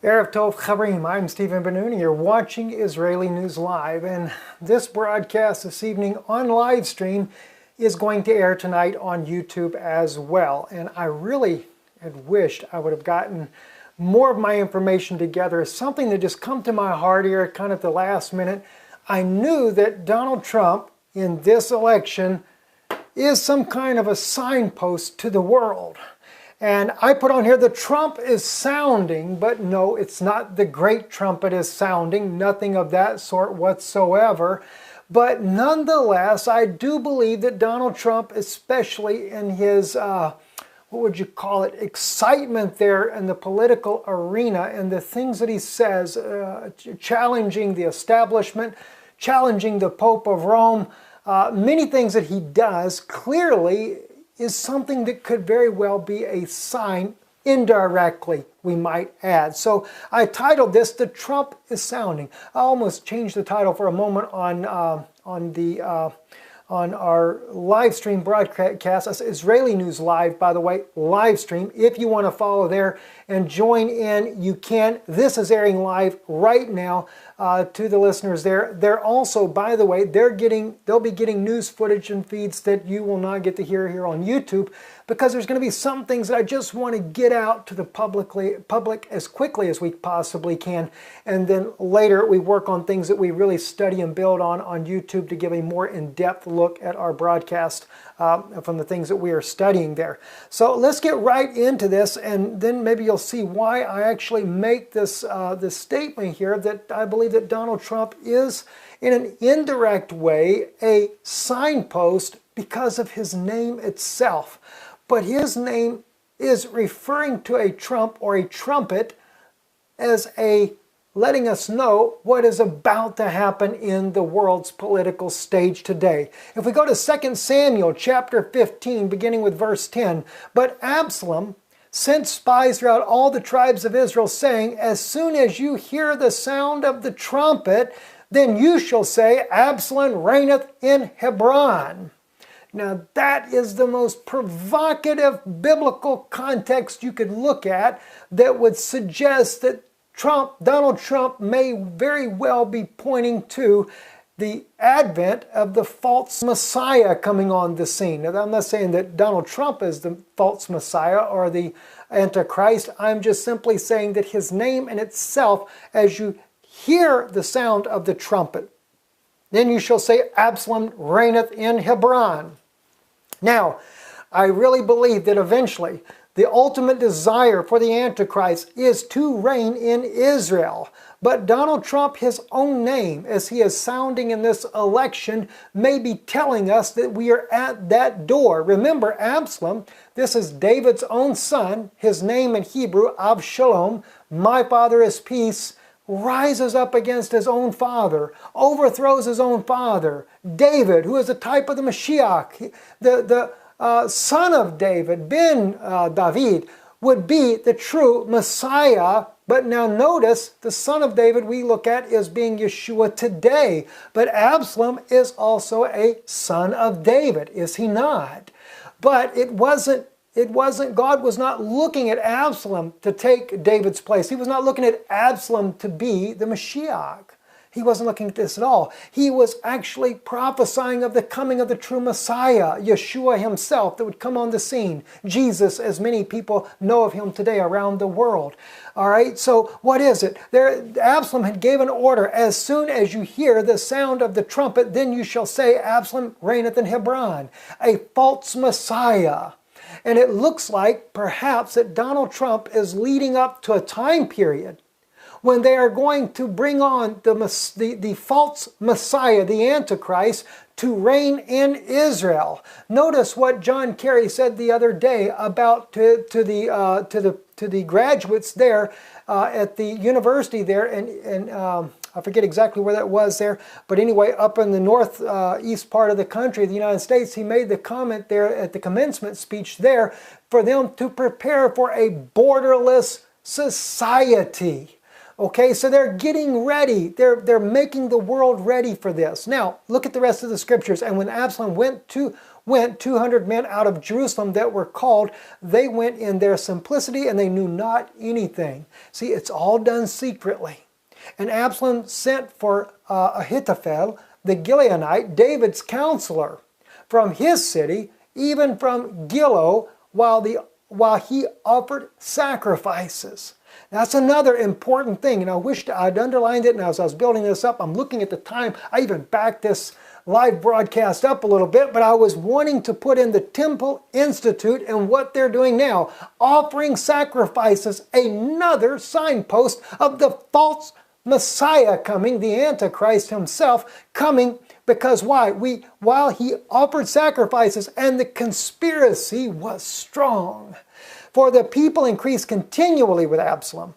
Erev Tov Chaverim, I'm Stephen Ben-Nun, and you're watching Israeli News Live. And this broadcast this evening on live stream is going to air tonight on YouTube as well. And I really had wished I would have gotten more of my information together. Something that just come to my heart here kind of at the last minute. I knew that Donald Trump in this election is some kind of a signpost to the world. And I put on here, the Trump is sounding, but no, it's not the great trumpet is sounding, nothing of that sort whatsoever. But nonetheless, I do believe that Donald Trump, especially in his, what would you call it, excitement there in the political arena and the things that he says, challenging the establishment, challenging the Pope of Rome, many things that he does clearly is something that could very well be a sign, indirectly, we might add. So I titled this, The Trump is Sounding. I almost changed the title for a moment on our live stream broadcast. That's Israeli News Live, by the way, live stream. If you want to follow there and join in, you can. This is airing live right now to the listeners there. They're also, by the way, they'll be getting news footage and feeds that you will not get to hear here on YouTube, because there's going to be some things that I just want to get out to the public as quickly as we possibly can. And then later we work on things that we really study and build on YouTube to give a more in-depth look at our broadcast from the things that we are studying there. So let's get right into this, and then maybe you'll see why I actually make this statement here that I believe that Donald Trump is, in an indirect way, a signpost because of his name itself. But his name is referring to a trump or a trumpet as a letting us know what is about to happen in the world's political stage today. If we go to 2 Samuel chapter 15, beginning with verse 10, but Absalom sent spies throughout all the tribes of Israel, saying, as soon as you hear the sound of the trumpet, then you shall say, Absalom reigneth in Hebron. Now that is the most provocative biblical context you could look at that would suggest that Donald Trump may very well be pointing to the advent of the false Messiah coming on the scene. Now, I'm not saying that Donald Trump is the false Messiah or the Antichrist. I'm just simply saying that his name in itself, as you hear the sound of the trumpet, then you shall say, Absalom reigneth in Hebron. Now, I really believe that eventually the ultimate desire for the Antichrist is to reign in Israel. But Donald Trump, his own name, as he is sounding in this election, may be telling us that we are at that door. Remember, Absalom, this is David's own son. His name in Hebrew, Avshalom, my father is peace, rises up against his own father, overthrows his own father. David, who is a type of the Mashiach, the son of David, Ben David, would be the true Messiah. But now notice, the son of David we look at is being Yeshua today. But Absalom is also a son of David, is he not? But it wasn't, God was not looking at Absalom to take David's place. He was not looking at Absalom to be the Mashiach. He wasn't looking at this at all. He was actually prophesying of the coming of the true Messiah, Yeshua himself, that would come on the scene. Jesus, as many people know of him today around the world. All right, so what is it? Absalom had given order, as soon as you hear the sound of the trumpet, then you shall say, Absalom reigneth in Hebron, a false Messiah. And it looks like perhaps that Donald Trump is leading up to a time period when they are going to bring on the false Messiah, the Antichrist, to reign in Israel. Notice what John Kerry said the other day about to the graduates there at the university there, and I forget exactly where that was there, but anyway, up in the northeast part of the country, the United States, he made the comment there at the commencement speech there for them to prepare for a borderless society. Okay, so they're getting ready. They're making the world ready for this. Now, look at the rest of the scriptures. And when Absalom went went 200 men out of Jerusalem that were called. They went in their simplicity and they knew not anything. See, it's all done secretly. And Absalom sent for Ahithophel, the Gileonite, David's counselor, from his city, even from Gilo, while he offered sacrifices. That's another important thing, and I wish I'd underlined it, and as I was building this up, I'm looking at the time. I even backed this live broadcast up a little bit, but I was wanting to put in the Temple Institute and what they're doing now, offering sacrifices, another signpost of the false Messiah coming, the Antichrist himself coming. Because why? While he offered sacrifices, and the conspiracy was strong. For the people increased continually with Absalom.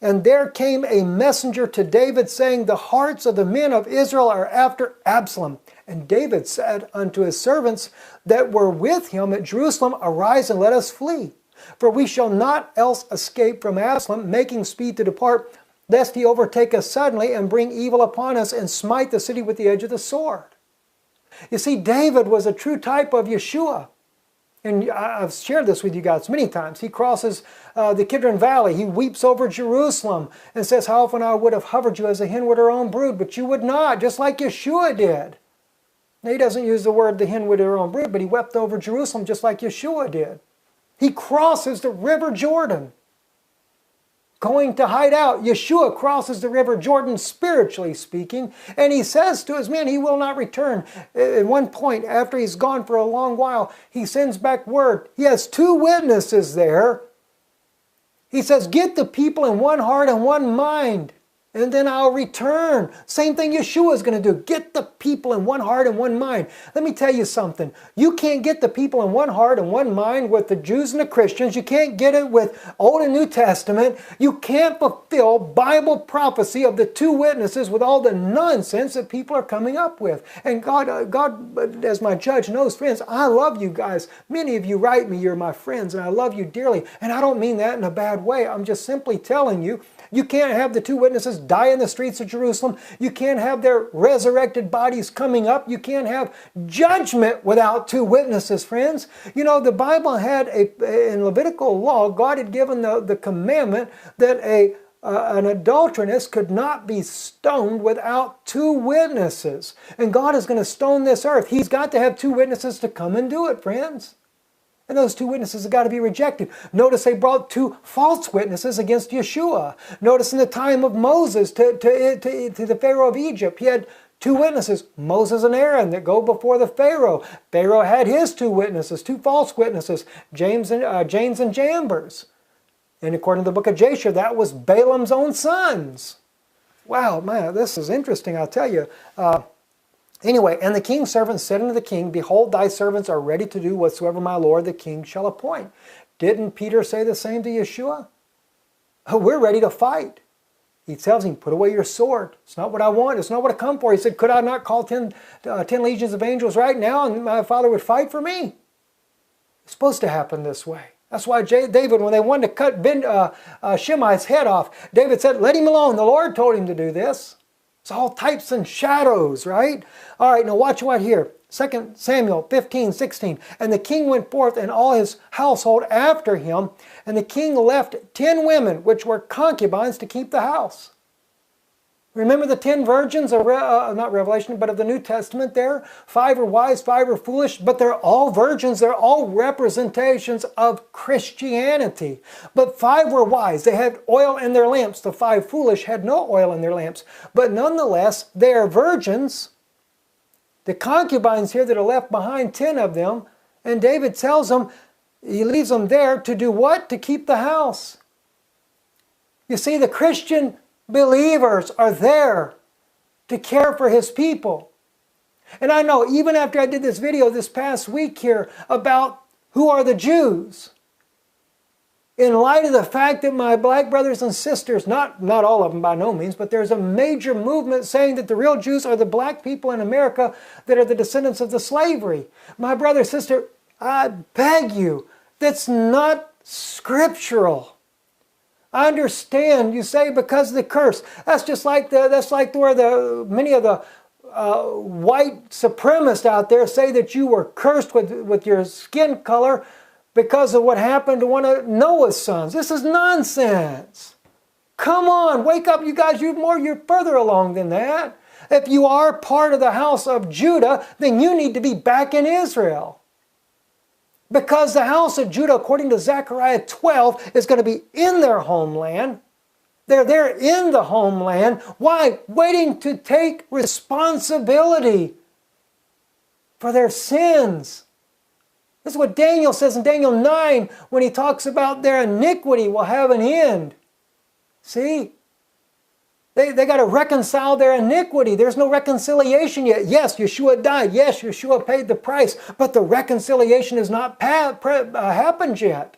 And there came a messenger to David, saying, the hearts of the men of Israel are after Absalom. And David said unto his servants that were with him at Jerusalem, arise and let us flee. For we shall not else escape from Absalom, making speed to depart, lest he overtake us suddenly and bring evil upon us and smite the city with the edge of the sword. You see, David was a true type of Yeshua. And I've shared this with you guys many times. He crosses the Kidron Valley. He weeps over Jerusalem and says, how often I would have hovered you as a hen would her own brood, but you would not, just like Yeshua did. Now, he doesn't use the word the hen would her own brood, but he wept over Jerusalem just like Yeshua did. He crosses the river Jordan, going to hide out. Yeshua crosses the river Jordan, spiritually speaking, and he says to his men he will not return. At one point, after he's gone for a long while, he sends back word. He has two witnesses there. He says, get the people in one heart and one mind, and then I'll return. Same thing Yeshua is going to do. Get the people in one heart and one mind. Let me tell you something. You can't get the people in one heart and one mind with the Jews and the Christians. You can't get it with Old and New Testament. You can't fulfill Bible prophecy of the two witnesses with all the nonsense that people are coming up with. And God, as my judge knows, friends, I love you guys. Many of you write me, you're my friends, and I love you dearly. And I don't mean that in a bad way. I'm just simply telling you, you can't have the two witnesses die in the streets of Jerusalem. You can't have their resurrected bodies coming up. You can't have judgment without two witnesses, friends. You know, the Bible had in Levitical law, God had given the commandment that an adulteress could not be stoned without two witnesses. And God is going to stone this earth. He's got to have two witnesses to come and do it, friends. And those two witnesses have got to be rejected. Notice they brought two false witnesses against Yeshua. Notice in the time of Moses to the Pharaoh of Egypt, he had two witnesses, Moses and Aaron, that go before the Pharaoh. Pharaoh had his two witnesses, two false witnesses, James and Jambres. And according to the book of Jasher, that was Balaam's own sons. Wow, man, this is interesting, I'll tell you. Anyway, and the king's servants said unto the king, behold, thy servants are ready to do whatsoever my lord the king shall appoint. Didn't Peter say the same to Yeshua? Oh, we're ready to fight. He tells him, put away your sword. It's not what I want. It's not what I come for. He said, could I not call 10 legions of angels right now and my father would fight for me? It's supposed to happen this way. That's why David, when they wanted to cut Shimei's head off, David said, let him alone. The Lord told him to do this. It's all types and shadows, right? All right, now watch what here. 2 Samuel 15:16. And the king went forth and all his household after him, and the king left 10 women, which were concubines, to keep the house. Remember the 10 virgins of, not Revelation, but of the New Testament there? 5 are wise, 5 are foolish, but they're all virgins. They're all representations of Christianity. But 5 were wise. They had oil in their lamps. The 5 foolish had no oil in their lamps. But nonetheless, they are virgins. The concubines here that are left behind, 10 of them, and David tells them, he leaves them there to do what? To keep the house. You see, the Christian believers are there to care for his people. And I know, even after I did this video this past week here about who are the Jews, in light of the fact that my black brothers and sisters, not all of them by no means, but there's a major movement saying that the real Jews are the black people in America that are the descendants of the slavery. My brother, sister, I beg you, that's not scriptural. I understand you say because of the curse. That's just like where many of the white supremacists out there say that you were cursed with your skin color because of what happened to one of Noah's sons. This is nonsense. Come on, wake up, you guys. You're further along than that. If you are part of the house of Judah, then you need to be back in Israel. Because the house of Judah, according to Zechariah 12, is going to be in their homeland. They're there in the homeland. Why? Waiting to take responsibility for their sins. This is what Daniel says in Daniel 9 when he talks about their iniquity will have an end. See? They got to reconcile their iniquity. There's no reconciliation yet. Yes, Yeshua died. Yes, Yeshua paid the price. But the reconciliation has not happened yet.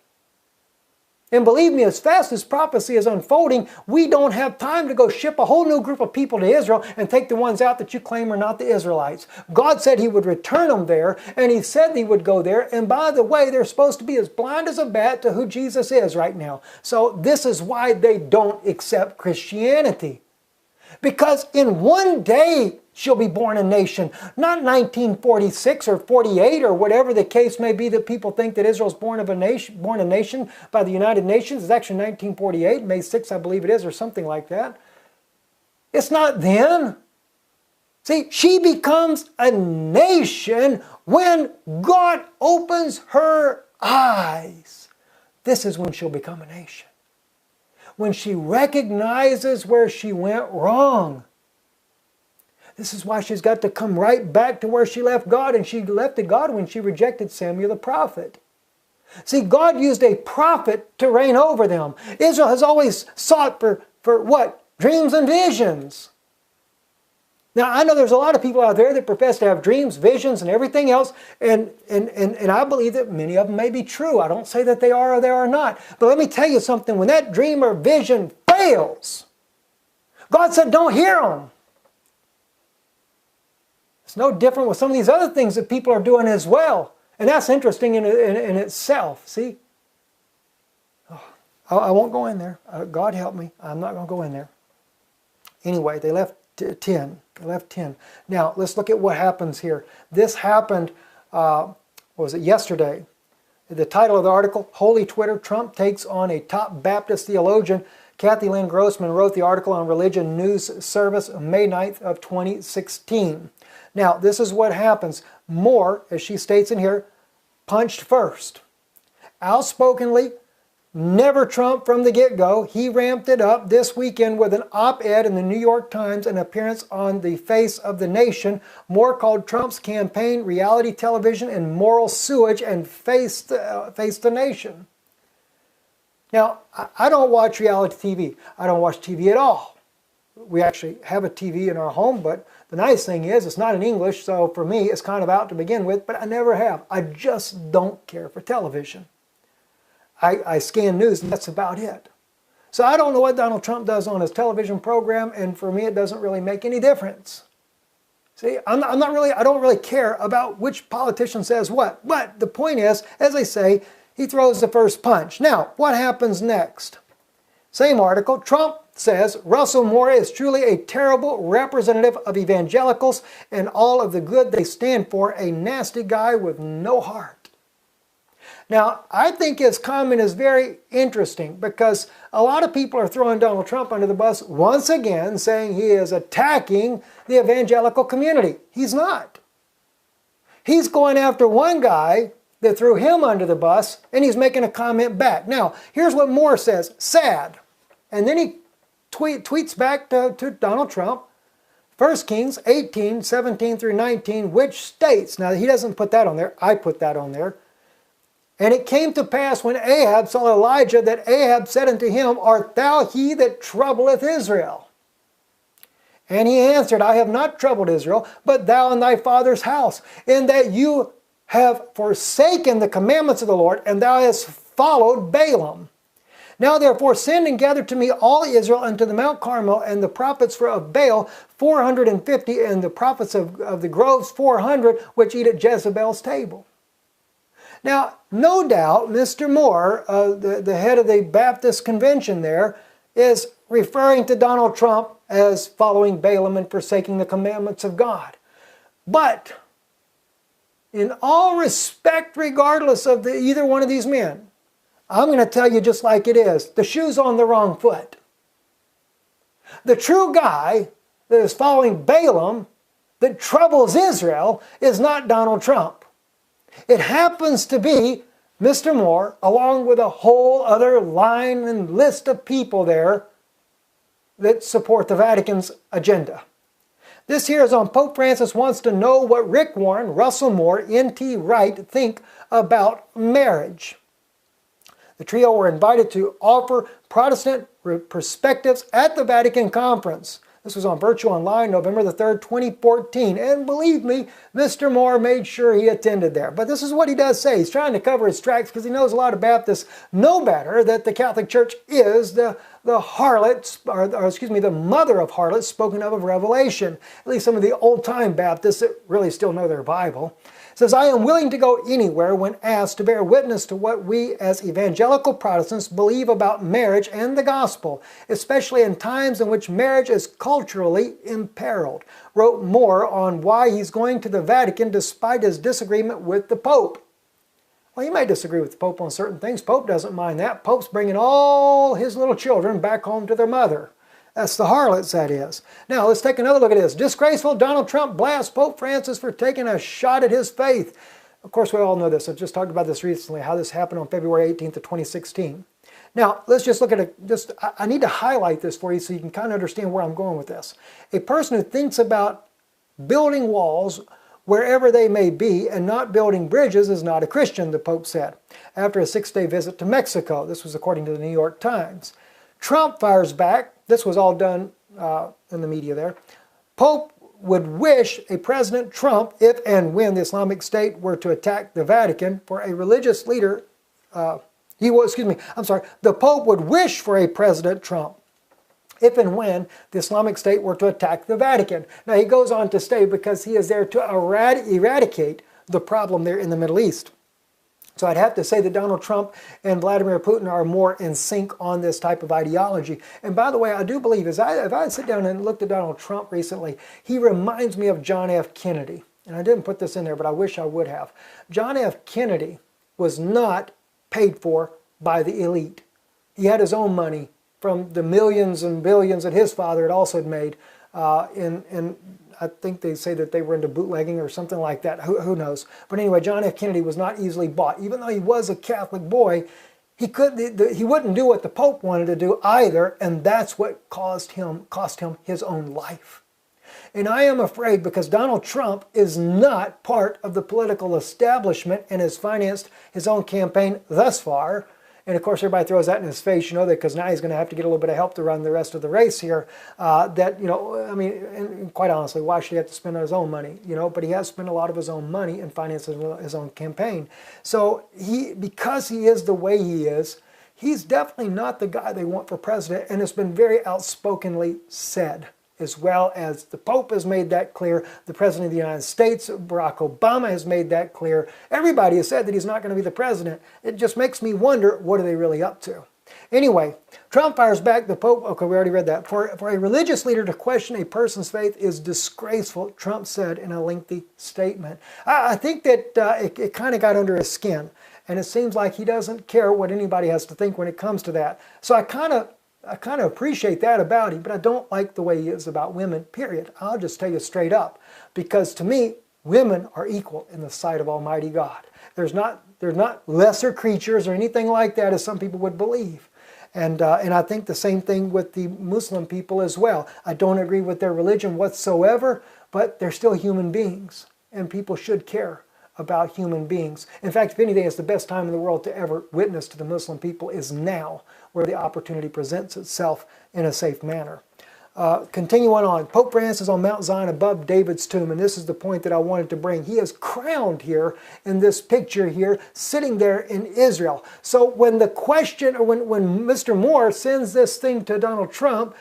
And believe me, as fast as prophecy is unfolding, we don't have time to go ship a whole new group of people to Israel and take the ones out that you claim are not the Israelites. God said He would return them there, and He said He would go there. And by the way, they're supposed to be as blind as a bat to who Jesus is right now. So this is why they don't accept Christianity. Because in one day she'll be born a nation, not 1946 or 48 or whatever the case may be that people think that Israel's born a nation by the United Nations. It's actually 1948, May 6th, I believe it is, or something like that. It's not then. See, she becomes a nation when God opens her eyes. This is when she'll become a nation. When she recognizes where she went wrong. This is why she's got to come right back to where she left God, and she left God when she rejected Samuel the prophet. See, God used a prophet to reign over them. Israel has always sought for what? Dreams and visions. Now, I know there's a lot of people out there that profess to have dreams, visions, and everything else, and I believe that many of them may be true. I don't say that they are or they are not. But let me tell you something. When that dream or vision fails, God said, don't hear them. It's no different with some of these other things that people are doing as well. And that's interesting in itself, see? Oh, I won't go in there. God help me. I'm not going to go in there. Anyway, they left 10. They left 10. Now, let's look at what happens here. This happened, what was it, yesterday. The title of the article, Holy Twitter, Trump takes on a top Baptist theologian. Kathy Lynn Grossman wrote the article on Religion News Service May 9th of 2016. Now, this is what happens. Moore, as she states in here, punched first. Outspokenly, never Trump from the get-go. He ramped it up this weekend with an op-ed in the New York Times, an appearance on the Face of the Nation. Moore called Trump's campaign reality television and moral sewage and face the nation. Now, I don't watch reality TV. I don't watch TV at all. We actually have a TV in our home, but the nice thing is it's not in English, so for me it's kind of out to begin with, but I never have. I just don't care for television. I scan news and that's about it. So I don't know what Donald Trump does on his television program, and for me it doesn't really make any difference. See, I don't really care about which politician says what, but the point is, as I say, he throws the first punch. Now, what happens next? Same article, Trump says Russell Moore is truly a terrible representative of evangelicals and all of the good they stand for, a nasty guy with no heart. Now, I think his comment is very interesting because a lot of people are throwing Donald Trump under the bus once again, saying he is attacking the evangelical community. He's not. He's going after one guy that threw him under the bus, and he's making a comment back. Now, here's what Moore says, sad. And then he tweets back to Donald Trump, 1 Kings 18, 17 through 19, which states, now he doesn't put that on there, I put that on there, and it came to pass when Ahab saw Elijah that Ahab said unto him, art thou he that troubleth Israel? And he answered, I have not troubled Israel, but thou and thy father's house, in that you have forsaken the commandments of the Lord, and thou hast followed Balaam. Now therefore send and gather to me all Israel unto the Mount Carmel, and the prophets of Baal 450, and the prophets of the groves 400, which eat at Jezebel's table. Now, no doubt, Mr. Moore, the head of the Baptist convention there, is referring to Donald Trump as following Balaam and forsaking the commandments of God. But in all respect, regardless of either one of these men, I'm going to tell you just like it is, the shoe's on the wrong foot. The true guy that is following Balaam, that troubles Israel, is not Donald Trump. It happens to be Mr. Moore, along with a whole other line and list of people there that support the Vatican's agenda. This here is on Pope Francis wants to know what Rick Warren, Russell Moore, N.T. Wright think about marriage. The trio were invited to offer Protestant perspectives at the Vatican Conference. This was on Virtual Online, November the 3rd, 2014. And believe me, Mr. Moore made sure he attended there. But this is what he does say. He's trying to cover his tracks because he knows a lot of Baptists know better that the Catholic Church is the harlot, or excuse me, the mother of harlots spoken of Revelation. At least some of the old-time Baptists that really still know their Bible. It says, I am willing to go anywhere when asked to bear witness to what we as evangelical Protestants believe about marriage and the gospel, especially in times in which marriage is culturally imperiled. Wrote Moore on why he's going to the Vatican despite his disagreement with the Pope. Well, you may disagree with the Pope on certain things. Pope doesn't mind that. Pope's bringing all his little children back home to their mother. That's the harlots, that is. Now, let's take another look at this. Disgraceful, Donald Trump blasts Pope Francis for taking a shot at his faith. Of course, we all know this. I've just talked about this recently, how this happened on February 18th of 2016. Now, let's just look at I need to highlight this for you so you can kind of understand where I'm going with this. A person who thinks about building walls wherever they may be and not building bridges is not a Christian, the Pope said, after a 6-day visit to Mexico. This was according to the New York Times. Trump fires back. This was all done in the media there. Pope would wish a President Trump, if and when the Islamic State were to attack the Vatican, for a religious leader, the Pope would wish for a President Trump, if and when the Islamic State were to attack the Vatican. Now he goes on to say because he is there to eradicate the problem there in the Middle East. So I'd have to say that Donald Trump and Vladimir Putin are more in sync on this type of ideology. And by the way, I do believe, if I sit down and looked at Donald Trump recently, he reminds me of John F. Kennedy. And I didn't put this in there, but I wish I would have. John F. Kennedy was not paid for by the elite. He had his own money from the millions and billions that his father had also made I think they say that they were into bootlegging or something like that. Who knows? But anyway, John F. Kennedy was not easily bought. Even though he was a Catholic boy, he wouldn't do what the Pope wanted to do either, and that's what cost him his own life. And I am afraid because Donald Trump is not part of the political establishment and has financed his own campaign thus far. And of course, everybody throws that in his face, because now he's going to have to get a little bit of help to run the rest of the race here. And quite honestly, why should he have to spend his own money? But he has spent a lot of his own money in financing his own campaign. So because he is the way he is, he's definitely not the guy they want for president. And it's been very outspokenly said, as well as the Pope has made that clear. The President of the United States, Barack Obama, has made that clear. Everybody has said that he's not going to be the president. It just makes me wonder, what are they really up to? Anyway, Trump fires back. The Pope, okay, we already read that. For a religious leader to question a person's faith is disgraceful, Trump said in a lengthy statement. I think that it kind of got under his skin. And it seems like he doesn't care what anybody has to think when it comes to that. So I kind of appreciate that about him, but I don't like the way he is about women, period. I'll just tell you straight up. Because to me, women are equal in the sight of Almighty God. They're not lesser creatures or anything like that, as some people would believe. And I think the same thing with the Muslim people as well. I don't agree with their religion whatsoever, but they're still human beings. And people should care about human beings. In fact, if anything, it's the best time in the world to ever witness to the Muslim people is now, where the opportunity presents itself in a safe manner. Continuing on, Pope Francis on Mount Zion above David's tomb, and this is the point that I wanted to bring. He is crowned here in this picture here, sitting there in Israel. So when the question, or when Mr. Moore sends this thing to Donald Trump,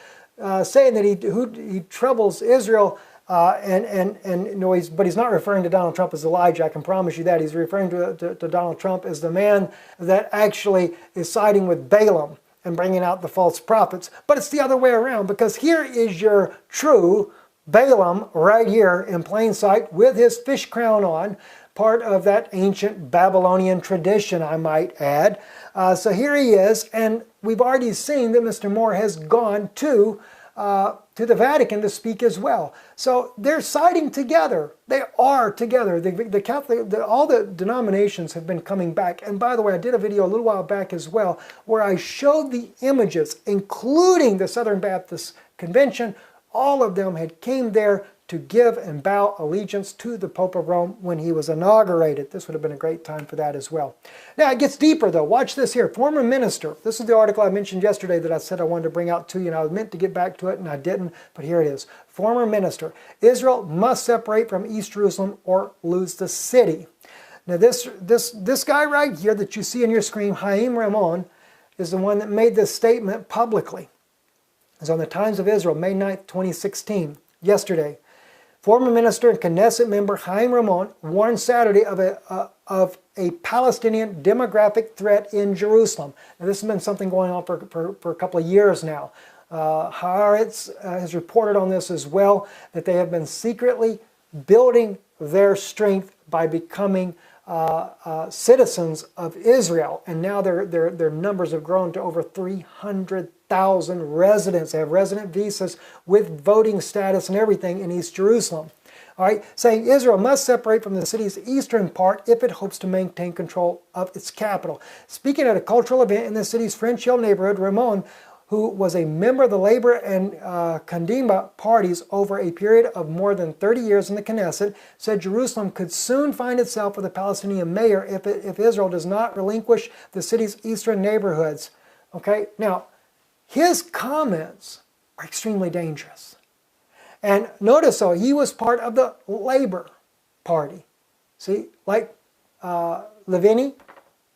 saying that he troubles Israel, but he's not referring to Donald Trump as Elijah. I can promise you that. He's referring to Donald Trump as the man that actually is siding with Balaam and bringing out the false prophets. But it's the other way around, because here is your true Balaam right here in plain sight with his fish crown on, part of that ancient Babylonian tradition, I might add. So here he is, and we've already seen that Mr. Moore has gone to the Vatican to speak as well. So they're siding together. They are together. The Catholic, all the denominations have been coming back. And by the way, I did a video a little while back as well where I showed the images, including the Southern Baptist Convention. All of them had came there to give and bow allegiance to the Pope of Rome when he was inaugurated. This would have been a great time for that as well. Now it gets deeper though. Watch this here. Former minister. This is the article I mentioned yesterday that I said I wanted to bring out to you, and I was meant to get back to it and I didn't, but here it is. Former minister. Israel must separate from East Jerusalem or lose the city. Now this guy right here that you see on your screen, Chaim Ramon, is the one that made this statement publicly. It's on the Times of Israel, May 9th, 2016, yesterday. Former minister and Knesset member Chaim Ramon warned Saturday of a Palestinian demographic threat in Jerusalem. Now, this has been something going on for a couple of years now. Haaretz has reported on this as well, that they have been secretly building their strength by becoming citizens of Israel. And now their numbers have grown to over 300,000 residents. They have resident visas with voting status and everything in East Jerusalem. All right, saying Israel must separate from the city's eastern part if it hopes to maintain control of its capital. Speaking at a cultural event in the city's French Hill neighborhood, Ramon, who was a member of the Labor and Kadima parties over a period of more than 30 years in the Knesset, said Jerusalem could soon find itself with a Palestinian mayor if Israel does not relinquish the city's eastern neighborhoods. Okay, now, his comments are extremely dangerous. And notice, though, he was part of the Labor Party. See, like Levini,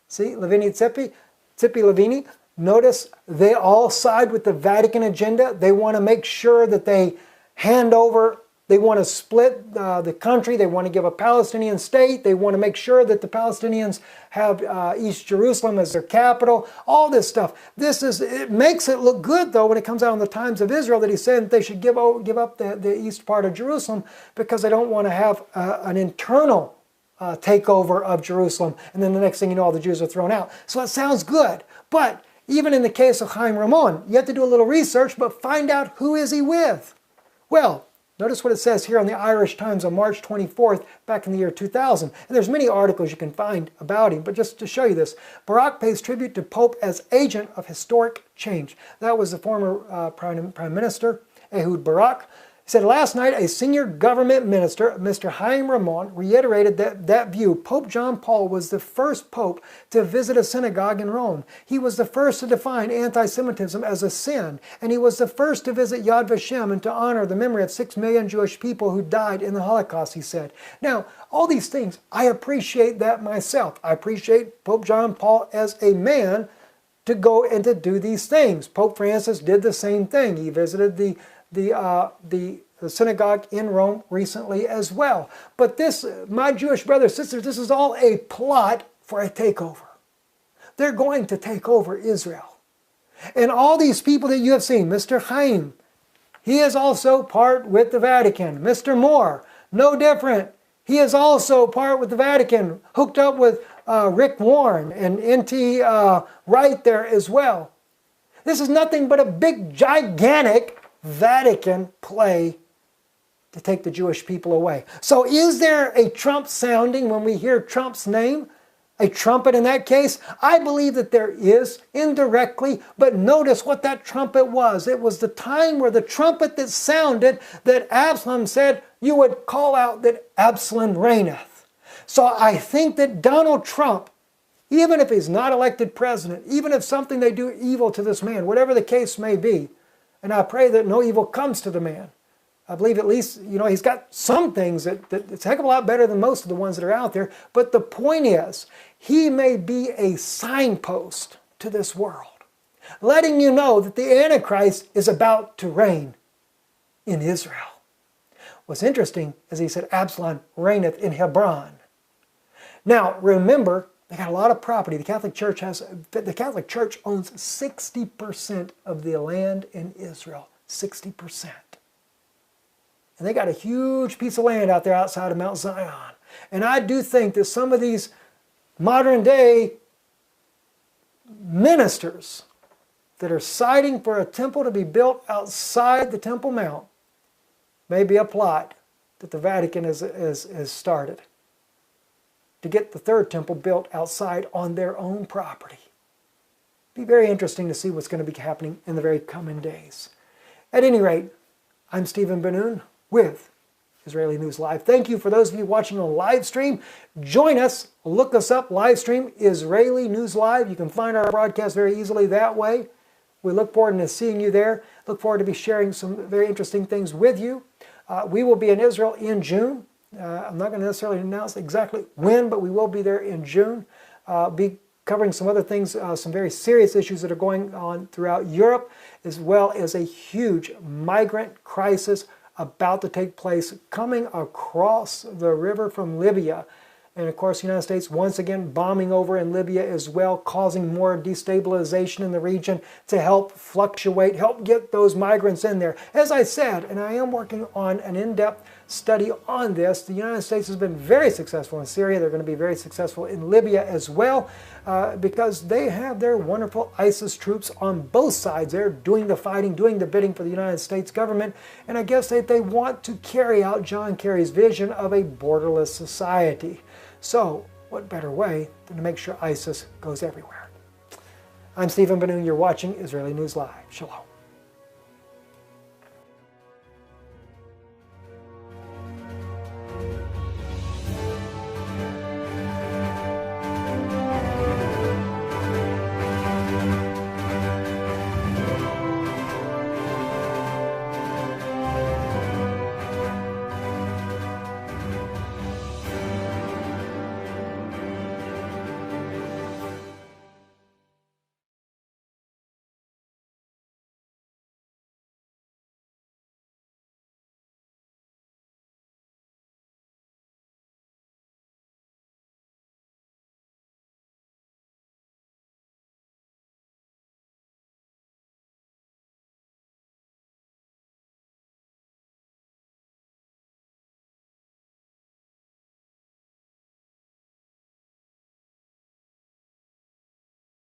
see, Tzipi Levini. Notice they all side with the Vatican agenda. They want to make sure that they hand over, they want to split the country. They want to give a Palestinian state. They want to make sure that the Palestinians have East Jerusalem as their capital. All this stuff. It makes it look good, though, when it comes out in the Times of Israel that he's saying that they should give up the east part of Jerusalem because they don't want to have an internal takeover of Jerusalem. And then the next thing you know, all the Jews are thrown out. So it sounds good. But even in the case of Chaim Ramon, you have to do a little research, but find out who is he with. Well, notice what it says here on the Irish Times on March 24th, back in the year 2000. And there's many articles you can find about him, but just to show you this. Barak pays tribute to Pope as agent of historic change. That was the former Prime Minister, Ehud Barak. He said, last night, a senior government minister, Mr. Chaim Ramon, reiterated that view. Pope John Paul was the first pope to visit a synagogue in Rome. He was the first to define anti-Semitism as a sin, and he was the first to visit Yad Vashem and to honor the memory of 6 million Jewish people who died in the Holocaust, he said. Now, all these things, I appreciate that myself. I appreciate Pope John Paul as a man to go and to do these things. Pope Francis did the same thing. He visited the synagogue in Rome recently as well. But this, my Jewish brothers and sisters, this is all a plot for a takeover. They're going to take over Israel. And all these people that you have seen, Mr. Chaim, he is also part with the Vatican. Mr. Moore, no different. He is also part with the Vatican, hooked up with Rick Warren and N.T. Wright there as well. This is nothing but a big, gigantic Vatican play to take the Jewish people away. So is there a Trump sounding when we hear Trump's name? A trumpet in that case? I believe that there is, indirectly, but notice what that trumpet was. It was the time where the trumpet that sounded that Absalom said, you would call out that Absalom reigneth. So I think that Donald Trump, even if he's not elected president, even if something they do evil to this man, whatever the case may be, and I pray that no evil comes to the man. I believe at least, he's got some things that it's a heck of a lot better than most of the ones that are out there. But the point is, he may be a signpost to this world, letting you know that the Antichrist is about to reign in Israel. What's interesting is he said, Absalom reigneth in Hebron. Now, remember They got a lot of property. The Catholic Church owns 60% of the land in Israel. 60%. And they got a huge piece of land out there outside of Mount Zion. And I do think that some of these modern day ministers that are citing for a temple to be built outside the Temple Mount may be a plot that the Vatican has started to get the third temple built outside on their own property. Be very interesting to see what's going to be happening in the very coming days. At any rate, I'm Stephen Ben-Nun with Israeli News Live. Thank you for those of you watching on live stream. Join us, look us up, live stream Israeli News Live. You can find our broadcast very easily that way. We look forward to seeing you there. Look forward to be sharing some very interesting things with you. We will be in Israel in June. I'm not going to necessarily announce exactly when, but we will be there in June. Be covering some other things, some very serious issues that are going on throughout Europe, as well as a huge migrant crisis about to take place coming across the river from Libya. And of course, the United States once again bombing over in Libya as well, causing more destabilization in the region to help fluctuate, help get those migrants in there. As I said, and I am working on an in-depth study on this, the United States has been very successful in Syria. They're going to be very successful in Libya as well, because they have their wonderful ISIS troops on both sides. They're doing the fighting, doing the bidding for the United States government, and I guess that they want to carry out John Kerry's vision of a borderless society. So, what better way than to make sure ISIS goes everywhere? I'm Stephen Ben-Nun. You're watching Israeli News Live. Shalom.